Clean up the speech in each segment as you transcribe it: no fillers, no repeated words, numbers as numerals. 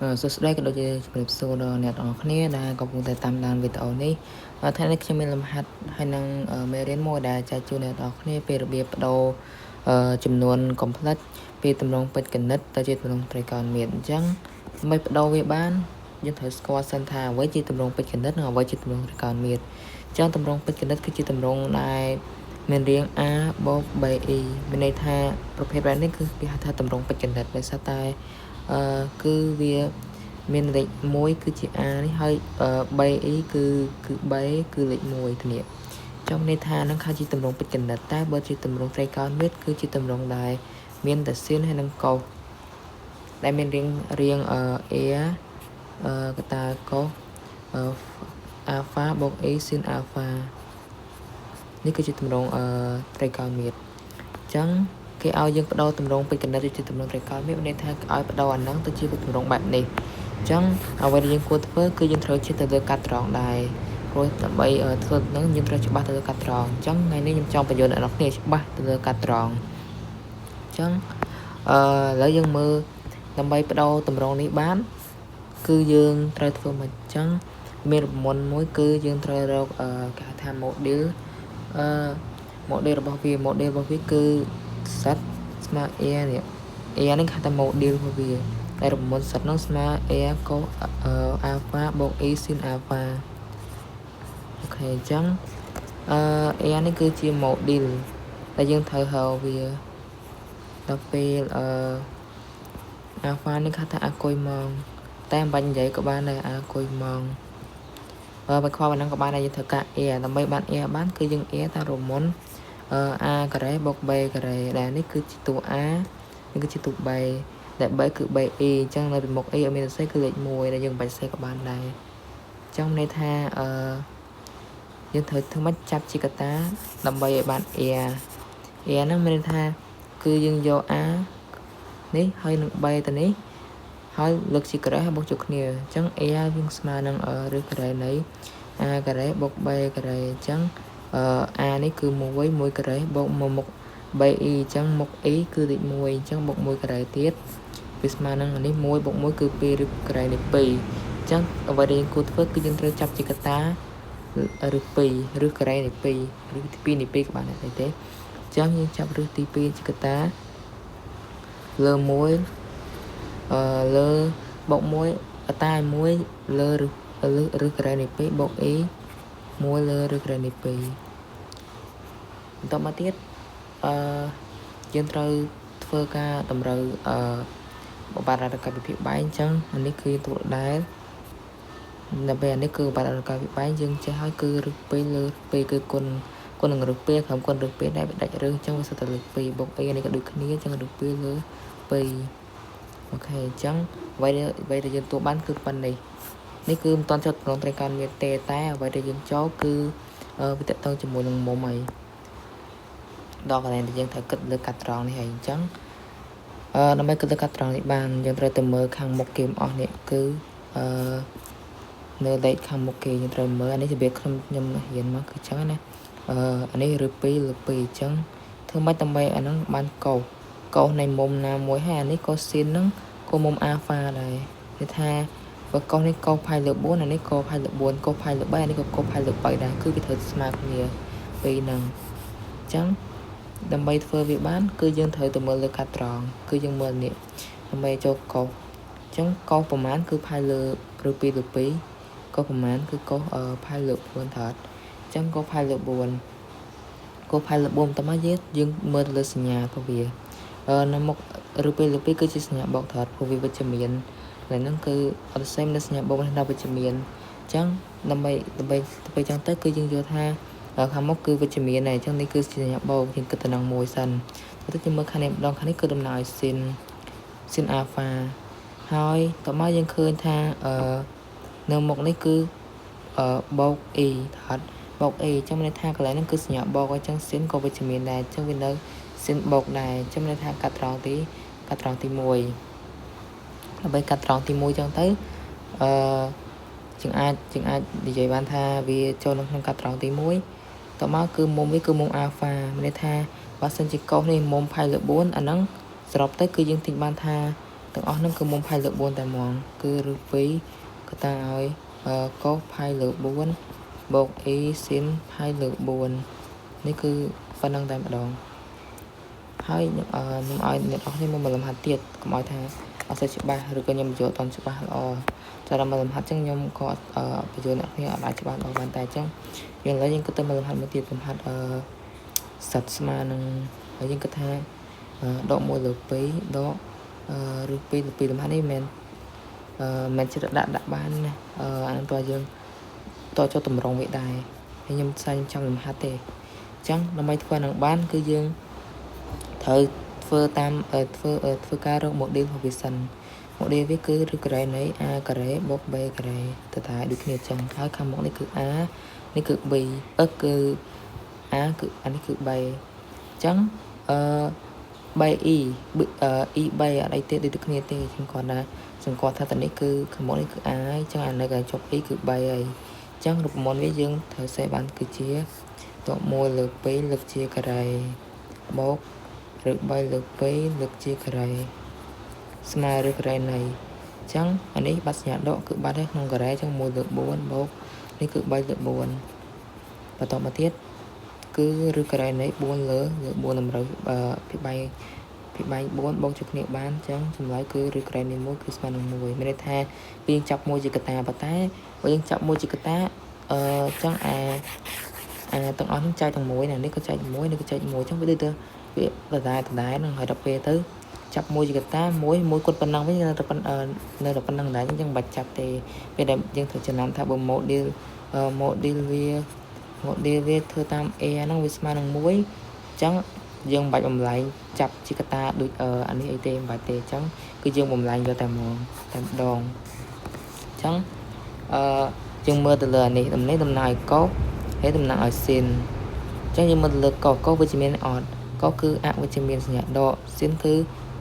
សួស្តីក៏ដូចជាជំរាបសួរដល់អ្នកទាំងអស់គ្នាដែលកំពុងតែតាមដានវីដេអូនេះថ្ងៃនេះខ្ញុំមានលំហាត់ហើយនឹងមេរៀនមួយដែលចែកជូនអ្នកទាំងអស់គ្នាពីរបៀបបដូរចំនួន complex ពីទម្រង់ពេជ្រគណិតទៅជាទម្រង់ត្រីកោណមាត្រអញ្ចឹងដើម្បីបដូរវាបានយើងត្រូវស្គាល់សិនថាអ្វីជាទម្រង់ពេជ្រគណិតនិងអ្វីជាទម្រង់ត្រីកោណមាត្រអញ្ចឹងទម្រង់ពេជ្រគណិតគឺជាទម្រង់ដែលមានរាង a បូក be មានន័យថាប្រភេទបែបនេះគឺគេហៅថាទម្រង់ពេជ្រគណិតដោយសារតែគឺវាមានលេខ1គឺជា a នេះហើយ be គឺ be គឺលេខ1ធានាចំន័យថានឹងខាជាទម្រង់ពេជ្រគណិតតែបើជាទម្រង់ត្រីកោណមាត្រគឺជាទម្រង់ដែលមានតែសៀនហើយនឹងកោសដែលមានរាង a កតាកោស alpha បូក a សៀន alpha នេះគឺជាទម្រង់ត្រីកោណមាត្រអញ្ចឹងគេឲ្យយើងបដូរទម្រង់ពេជ្រគណិតទៅជាទម្រង់ត្រីកោណមាត្រមានន័យថាឲ្យបដូរអាហ្នឹងទៅជាទម្រង់បែបនេះអញ្ចឹងអ្វីដែលយើងគួរធ្វើគឺយើងត្រូវជិះទៅលើកាត់ត្រង់ដែរព្រោះដើម្បីធ្វើហ្នឹងយើងត្រូវច្បាស់ទៅលើកាត់ត្រង់អញ្ចឹងថ្ងៃនេះខ្ញុំចង់បញ្យល់អ្នកនរគ្នាច្បាស់ទៅលើកាត់ត្រង់អញ្ចឹងឥឡូវយើងមើលដើម្បីបដូរទម្រង់នេះបានគឺយើងត្រូវធ្វើមកអញ្ចឹងមានប្រព័ន្ធមួយគឺយើងត្រូវរកគេហៅថា model model របស់វាគឺសិតស្មើ a នេះ a នេះគេហៅថា model របស់វាតែរមុនសិតនោះស្មើ a កូស alpha បូក a sin alpha អូខេអញ្ចឹងa នេះគឺជា model ដែលយើងត្រូវហៅវាដល់ពេលalpha នេះគេហៅថា អាគុយម៉ងតែមិនបាច់និយាយក៏បានដែរអាគុយម៉ងបើខ្វល់ប៉ុណ្ណឹងក៏បានដែរយើងត្រូវការ a ដើម្បីបាន a បានគឺយើង a តាមរមុនa ការ៉េបូក b ការ៉េដែលនេះគឺជាតួ a នេះគឺជាតួ b ដែល b គឺ b a អញ្ចឹងនៅពីមុខ a អត់មានសរសេរគឺលេខ1ដែលយើងបាច់សរសេរក៏បានដែរអញ្ចឹងន័យថាយើងត្រូវធ្វើម៉េចចាប់ជាកតាដើម្បីឲ្យបាន a ហ្នឹងមានន័យថាគឺយើងយក a នេះហើយនឹង b ទៅនេះហើយលើកជាការ៉េហើយបូកចូលគ្នាអញ្ចឹង a យើងស្មើនឹងឬការ៉េនៃ a ការ៉េបូក b ការ៉េអញ្ចឹងa នេះគឺ1ការ៉េបូកមកមុខ b អញ្ចឹងមុខ e គឺលេខ1អញ្ចឹងបូក1ការ៉េទៀតវាស្មើនឹងនេះ1បូក1គឺ2ឬការ៉េនេះ2អញ្ចឹងអ្វីដែលយើងគួរធ្វើគឺយើងត្រូវចាប់ជាកតាឬ2ឬការ៉េនេះ2ឬទី2នេះ2ក៏បានដែរទេអញ្ចឹងយើងចាប់ឬទី2ជាកតាលើ1លើបូក1កតា1លើឬការ៉េនេះ2បូក e 1លើឬការ៉េនេះ2បន្តមកទៀតយើងត្រូវធ្វើការតម្រូវបបារកាវិភាគបែងអញ្ចឹងអានេះគឺទូដែលដល់ពេលអានេះគឺបបារកាវិភាគបែងយើងចេះហើយគឺរឹស2លើ2គឺគុណនឹងរឹស2ក្រុមគុណរឹស2ដែលបដាច់រឹសអញ្ចឹងវាសុទ្ធតែលេខ2បូក a នេះក៏ដូចគ្នាអញ្ចឹងរឹស2លើ2អូខេអញ្ចឹងអ្វីដែលយើងទទួលបានគឺប៉ុណ្ណេះនេះគឺមិនទាន់ចុចក្នុងត្រីកោណមាត្រទេតែអ្វីដែលយើងចូលគឺវាតកតងជាមួយនឹងមុំហើយដល់កន្លែងដែលយើងត្រូវគិតលើកាត់ត្រង់នេះហើយអញ្ចឹងដើម្បីគិតលើកាត់ត្រង់នេះបានយើងត្រូវទៅមើលខាងមុខគេអស់នេះគឺនៅលេខខាងមុខគេយើងត្រូវមើលអានេះរបៀបខ្ញុំរៀនមកគឺអញ្ចឹងណាអានេះឬ2លើ2អញ្ចឹងធ្វើម៉េចដើម្បីអាហ្នឹងបានកោសនៃមុំណាមួយហើយអានេះកោសស៊ីនហ្នឹងក៏មុំ alpha ដែរគេថាបើកោសនេះកោសផាយលើ4អានេះកោសផាយលើ4កោសផាយលើ3អានេះក៏កោសផាយលើ3ដែរគឺវាត្រូវស្មើគ្នាពីហ្នឹងអញ្ចឹងដើម្បីធ្វើវាបានគឺយើងត្រូវទៅមើលលើកាត់ត្រង់គឺយើងមើលនេះដើម្បីចូលកោសអញ្ចឹងកោសប្រមាណគឺផាយលើឬ2លើ2កោសប្រមាណគឺកោសផាយលើ4ថតអញ្ចឹងកោសផាយលើ4កោសផាយលើ4តើមកយើងមើលលើសញ្ញារបស់វានៅមុខឬ2លើ2គឺជាសញ្ញាបូកថតព្រោះវាវិជ្ជមានហ្នឹងគឺអត់សេមនៅសញ្ញាបូកនេះដល់វិជ្ជមានអញ្ចឹងដើម្បីទៅចឹងទៅគឺយើងយល់ថាខាងមុខគឺវិជ្ជមានដែរអញ្ចឹងនេះគឺសញ្ញាបូកយើងគិតទៅនឹងមួយសិនទៅយើងមើលខាងនេះម្ដងខាងនេះគឺដំណើរឲ្យsin alpha ហើយតោះមកយើងឃើញថានៅមុខនេះគឺបូក e ថតបូក a អញ្ចឹងមានន័យថាកន្លែងហ្នឹងគឺសញ្ញាបូកអញ្ចឹង sin ក៏វិជ្ជមានដែរអញ្ចឹងវានៅ sin បូកដែរអញ្ចឹងមានន័យថាកាត់ត្រង់ទី1ដើម្បីកាត់ត្រង់ទី1អញ្ចឹងទៅយើងអាចនិយាយបានថាវាចូលនៅក្នុងកាត់ត្រង់ទី1តមកគឺមុំនេះគឺមុំ alpha មានន័យថាបើសិនជាកោសនេះមុំផាយលើ4អាហ្នឹងសរុបទៅគឺយើងទិញបានថា ទាំងអស់ហ្នឹងគឺមុំផាយលើក4តែហ្មងគឺឬ2កតាឲ្យកុសផាយលើក4បូក a ស៊ីនផាយលើក4នេះគឺប៉ុណ្្នឹងតែម្ដងហើយខ្ញុំឲ្យអ្នកនរគ្នាមកលំហាត់ទៀតកុំឲ្យថាអត់សូវច្បាស់ឬក៏ខ្ញុំបញ្ចូលអត់ច្បាស់ល្អចាដល់មកលំហាត់ចឹងខ្ញុំក៏បញ្ចូលអ្នកគ្នាអត់អាចច្បាស់ល្អបានតែចឹងយើងឥឡូវយើងគិតទៅមកលំហាត់មួយទៀតលំហាត់សត្វស្មើនឹងហើយយើងគិតថាដក1លើ2ដកឬ2លើ2លំហាត់នេះមិនចិត្តដាក់បានណាអានឹងតើយើងតើចូលតម្រងវាដែរហើយខ្ញុំចាំលំហាត់ទេអញ្ចឹងដើម្បីធ្វើនឹងបានគឺយើងត្រូវធ្វើតាមធ្វើការរក model របស់វាសិន model វាគឺឬការ៉េនៃ a ការ៉េបូក b ការ៉េទៅតែដូចគ្នាអញ្ចឹងហើយខាងមុខនេះគឺ a នេះគឺ b គឺ a គឺអានេះគឺ b អញ្ចឹង3e e 3អត់អីទេដូចគ្នាទេខ្ញុំគាត់ថាសង្កត់ថាតនេះគឺខាងមុខនេះគឺ a អញ្ចឹងអានៅកន្លែងចុះ e គឺ3ហើយអញ្ចឹងរូបមន្តវាយើងត្រូវសេបានគឺជាត1លើ2លើកជាការ៉េបូកឬ3លើ2លើកជាការ៉េស្មើឬការ៉េនៃអញ្ចឹងអានេះបាត់សញ្ញាដកគឺបាត់ហើយក្នុងការ៉េអញ្ចឹង1លើ4បូកនេះគឺ3លើ4បន្តមកទៀតគឺឬការ៉េនៃ4លើ4តម្រូវពីបែង4បូកជួយគ្នាបានអញ្ចឹងចម្លើយគឺឬការ៉េនៃ1គឺស្មើនឹង1មានន័យថាយើងចាប់1ជាកតាប៉ុន្តែបើយើងចាប់1ជាកតាអញ្ចឹងអាទាំងអស់នឹងចែកទាំង1នេះក៏ចែក1នេះក៏ចែក1អញ្ចឹងវាដូចទៅវាដដែលនឹងហើយដល់ពេលទៅចាប់1ជាកតា1គាត់ប៉ុណ្ណឹងវិញនៅតែប៉ុណ្ណឹងដែរអញ្ចឹងបាច់ចាប់ទេពេលដែលយើងត្រូវចំណាំថាបើ model វាធ្វើតាម a ហ្នឹងវាស្មើនឹង1អញ្ចឹងយើងបាច់បំលែងចាប់ជាកតាដូចអានេះអីទេមិនបាច់ទេអញ្ចឹងគឺយើងបំលែងយកតែម្ដងអញ្ចឹងយើងមើលទៅលើអានេះដំណើរឲ្យកុសហើយតំណាងឲ្យស៊ីនអញ្ចឹងយើងមើលទៅលើកុសវិជ្ជមានអត់កុសគឺអវិជ្ជមានសញ្ញាដកស៊ីនគឺ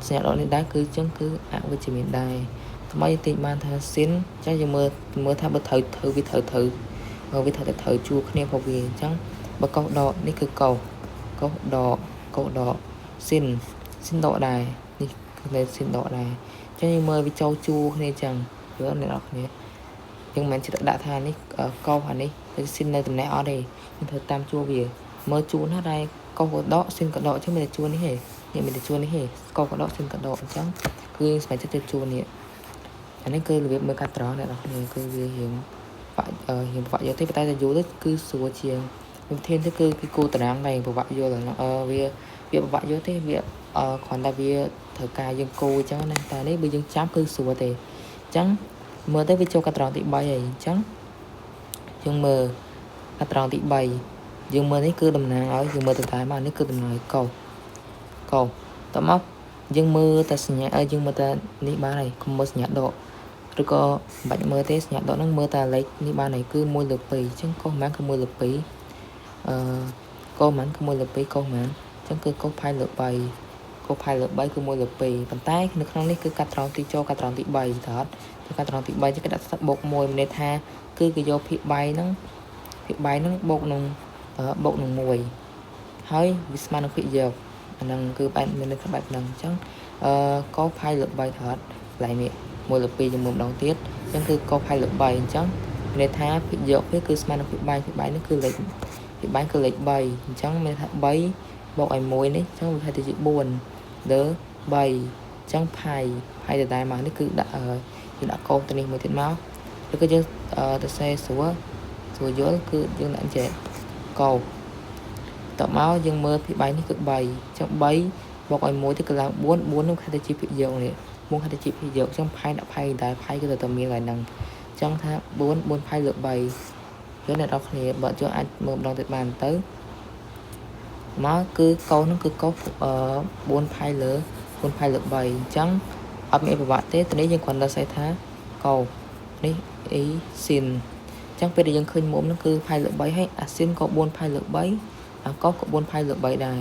សញ្ញាដកនេះដែរគឺអញ្ចឹងគឺអវិជ្ជមានដែរថ្មីតិចបានថាស៊ីនអញ្ចឹងយើងមើលថាបើត្រូវវាត្រូវជួរគ្នាផងវាអញ្ចឹងបើកុសដកនេះគឺកុសដកស៊ីនដកដែរនេះគឺស៊ីនដកដែរអញ្ចឹងយើងមើលវាចូលជួរគ្នាអញ្ចឹងយល់អ្នកនរគ្នាយើងមិនចិត្តដាក់ថានេះកុសអានេះគឺស៊ីននៅតំណែងអត់ទេយើងត្រូវតាមជួរវាមើលជួរណាដែរកុសក៏ដកស៊ីនក៏ដកអញ្ចឹងមានតែជួរនេះទេនេះមានតែជួរនេះទេកុសក៏ដកស៊ីនក៏ដកអញ្ចឹងគឺយើងស្វែងចិត្តទៅជួរនេះអានេះគឺរបៀបមើលកាត់ត្រង់អ្នកនរគ្នាគឺវារៀងពិបាកយកទេប៉ុន្តែយល់ទៅគឺស្រួលជាងវិធីនេះគឺគូតារាងដែរពិបាកយល់វាពិបាកយល់ទេវាគ្រាន់តែវាត្រូវការយើងគូអញ្ចឹងណាតែនេះបើយើងចាំគឺស្រួលទេអញ្ចឹងមើលទៅវាចូលកាត់ត្រង់ទី3ហើយអញ្ចឹងយើងមើលកាត់ត្រង់ទី3យើងមើលនេះគឺតំណាងឲ្យយើងមើលទៅតែមកនេះគឺតំណាងឲ្យកុសតមកយើងមើលតែសញ្ញាយើងមើលតែនេះបានហើយកុំមើលសញ្ញាដកឬក៏បាច់មើលទេសញ្ញាដកហ្នឹងមើលតែលេខនេះបានហើយគឺ1លើ2អញ្ចឹងកុសប៉ុន្មានគឺ1លើ2កុសប៉ុន្មានគឺ1លើ2កុសប៉ុន្មានអញ្ចឹងគឺកុសផាយលើ3កុសផាយលើ3គឺ1លើ2ប៉ុន្តែនៅក្នុងនេះគឺកាត់ត្រង់ទីចូលកាត់ត្រង់ទី3តើអត់កាត់ត្រង់ទី3ចឹងគេដាក់បូក1មានន័យថាគឺគេយកភាគ3ហ្នឹងបូកនឹង1ហើយវាស្មើនឹងភាគយកអាហ្នឹងគឺបែបមានន័យថាបែបហ្នឹងអញ្ចឹងកុសផាយលើ3តើអត់កន្លែងនេះ1លើ2យើងមើលម្ដងទៀតអញ្ចឹងគឺកុសផាយលើ3អញ្ចឹងមានន័យថាភាគយកវាគឺស្មើនឹងភាគ3នេះគឺលេខភាគ3គឺលេខ3អញ្ចឹងមានន័យថា3បូកឲ្យ1នេះអញ្ចឹងវាទៅជា4លើ3អញ្ចឹងផាយដដែលមកនេះគឺដាក់យើងដាក់កុសទៅនេះមួយទៀតមកឬក៏យើងទៅសេស្រួលយល់គឺយើងដាក់ចេះកុសតមកយើងមើលភាគ3នេះគឺ3អញ្ចឹង3បូកឲ្យ1ទៅគឺឡើង4នោះខែទៅជាភាគយកនេះ4ខែទៅជាភាគយកអញ្ចឹងផាយដាក់ផាយដែរផាយគឺទៅមានហើយហ្នឹងអញ្ចឹងថា4ផាយលើ3យល់អ្នកនរគ្នាបើយើងអាចមើលម្ដងទៀតបានទៅមកគឺកុសនោះគឺកុស4ផាយលើ3អញ្ចឹងអត់មានប្រវត្តិទេតនេះយើងគ្រាន់តែសេថាកុសនេះអ៊ីស៊ីនអញ្ចឹងពេលដែលយើងឃើញមុំនោះគឺផាយលើ3ហើយអាស៊ីនក៏4ផាយលើ3អាកុសក៏4ផាយលើ3ដែរ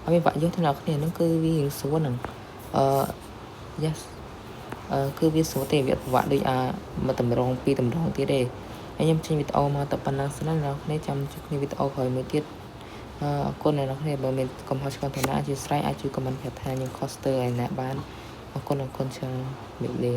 ហើយមានបាក់យកទៅអ្នកគ្នាហ្នឹងគឺវារៀងស្រួលហ្នឹងyes គឺវាស្រួលទេវាពិបាកដូចមកតម្រងពីតម្រងទៀតទេហើយខ្ញុំចេញវីដេអូមកតែប៉ុណ្ណឹងសិនណាអ្នកគ្នាចាំជួបគ្នាវីដេអូក្រោយមួយទៀតអរគុណអ្នកគ្នាបើមានកំហុសឆ្គងទៅណាអធិស្ឋានអាចជួយខមមិនប្រាប់ថាខ្ញុំខុសស្ទើរឯណាបាន អរគុណច្រើនជំរាបលា